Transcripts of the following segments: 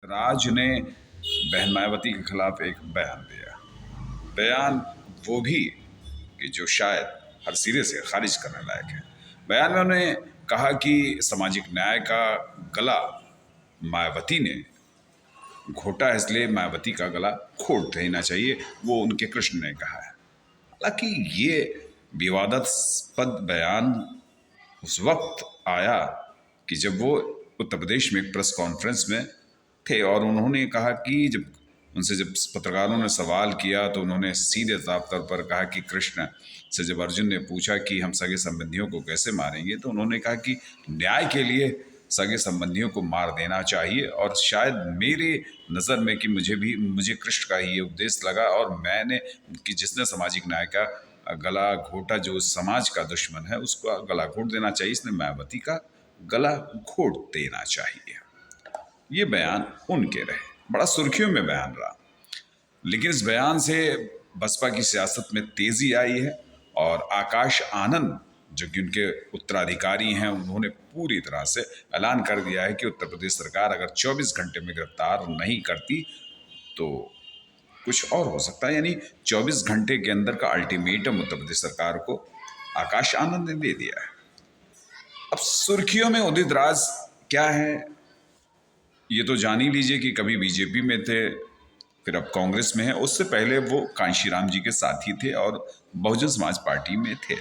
राज ने बहन मायावती के खिलाफ एक बयान दिया। बयान वो भी कि जो शायद हर सिरे से खारिज करने लायक है। बयान में उन्होंने कहा कि सामाजिक न्याय का गला मायावती ने घोटा है, इसलिए मायावती का गला घोट देना चाहिए, वो उनके कृष्ण ने कहा है। हालांकि ये विवादास्पद बयान उस वक्त आया कि जब वो उत्तर प्रदेश में एक प्रेस कॉन्फ्रेंस में थे और उन्होंने कहा कि जब पत्रकारों ने सवाल किया तो उन्होंने सीधे साफ तौर पर कहा कि कृष्ण से जब अर्जुन ने पूछा कि हम सगे संबंधियों को कैसे मारेंगे, तो उन्होंने कहा कि न्याय के लिए सगे संबंधियों को मार देना चाहिए। और शायद मेरे नज़र में कि मुझे कृष्ण का ये उपदेश लगा और मैंने कि जिसने सामाजिक न्याय का गला घोटा, जो समाज का दुश्मन है उसको गला घोट देना चाहिए, इसने मायावती का गला घोट देना चाहिए। ये बयान उनके रहे, बड़ा सुर्खियों में बयान रहा। लेकिन इस बयान से बसपा की सियासत में तेजी आई है और आकाश आनंद जो कि उनके उत्तराधिकारी हैं, उन्होंने पूरी तरह से ऐलान कर दिया है कि उत्तर प्रदेश सरकार अगर 24 घंटे में गिरफ्तार नहीं करती तो कुछ और हो सकता है। यानी 24 घंटे के अंदर का अल्टीमेटम उत्तर प्रदेश सरकार को आकाश आनंद ने दे दिया है। अब सुर्खियों में उदित राज क्या है ये तो जान ही लीजिए कि कभी बीजेपी में थे, फिर अब कांग्रेस में है। उससे पहले वो कांशीराम जी के साथी थे और बहुजन समाज पार्टी में थे।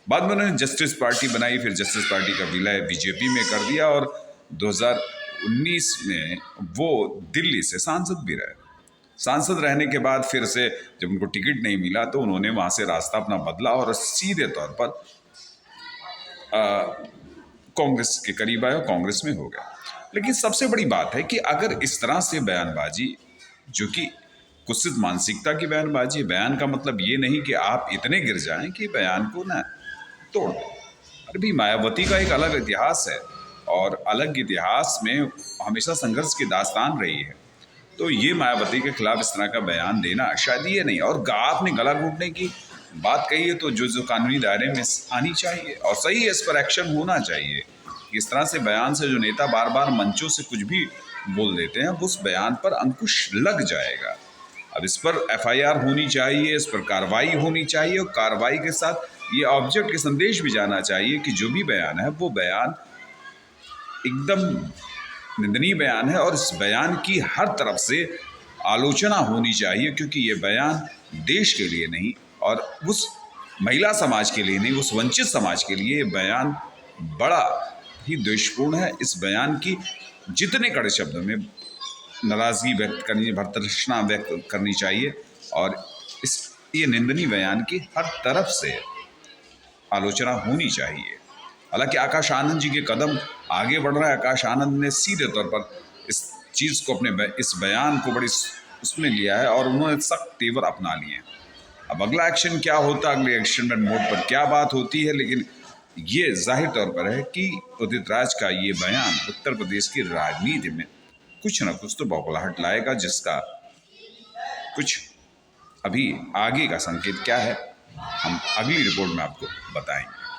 बाद में उन्होंने जस्टिस पार्टी बनाई, फिर जस्टिस पार्टी का विलय बीजेपी में कर दिया और 2019 में वो दिल्ली से सांसद भी रहे। सांसद रहने के बाद फिर से जब उनको टिकट नहीं मिला तो उन्होंने वहाँ से रास्ता अपना बदला और सीधे तौर पर कांग्रेस के करीब आए और कांग्रेस में हो गया। लेकिन सबसे बड़ी बात है कि अगर इस तरह से बयानबाजी, जो कि कुत्सित मानसिकता की बयानबाजी, बयान का मतलब ये नहीं कि आप इतने गिर जाएं कि बयान को ना तोड़ दें। अरे भी मायावती का एक अलग इतिहास है और अलग इतिहास में हमेशा संघर्ष की दास्तान रही है। तो ये मायावती के खिलाफ इस तरह का बयान देना शायद ये नहीं, और आपने गला घोटने की बात कही है तो जो कानूनी दायरे में आनी चाहिए और सही है, इस पर एक्शन होना चाहिए। इस तरह से बयान से जो नेता बार बार मंचों से कुछ भी बोल देते हैं, उस बयान पर अंकुश लग जाएगा। अब इस पर FIR होनी चाहिए, इस पर कार्रवाई होनी चाहिए और कार्रवाई के साथ ये ऑब्जेक्ट के संदेश भी जाना चाहिए कि जो भी बयान है वो बयान एकदम निंदनीय बयान है और इस बयान की हर तरफ से आलोचना होनी चाहिए, क्योंकि ये बयान देश के लिए नहीं और उस महिला समाज के लिए नहीं, उस वंचित समाज के लिए ये बयान बड़ा ही द्वेषपूर्ण है। इस बयान की जितने कड़े शब्दों में नाराजगी व्यक्त करनी, भर्त्सना व्यक्त करनी चाहिए और ये निंदनीय बयान की हर तरफ से आलोचना होनी चाहिए। हालांकि आकाश आनंद जी के कदम आगे बढ़ रहा है। आकाश आनंद ने सीधे तौर पर इस चीज़ को इस बयान को बड़ी उसमें लिया है और उन्होंने सख्त तेवर अपना लिए हैं। अब अगला एक्शन क्या होता है, अगले एक्शन मोड पर क्या बात होती है, लेकिन ये जाहिर तौर पर है कि उदित राज का ये बयान उत्तर प्रदेश की राजनीति में कुछ न कुछ तो बौखलाहट लाएगा, जिसका कुछ अभी आगे का संकेत क्या है हम अगली रिपोर्ट में आपको बताएंगे।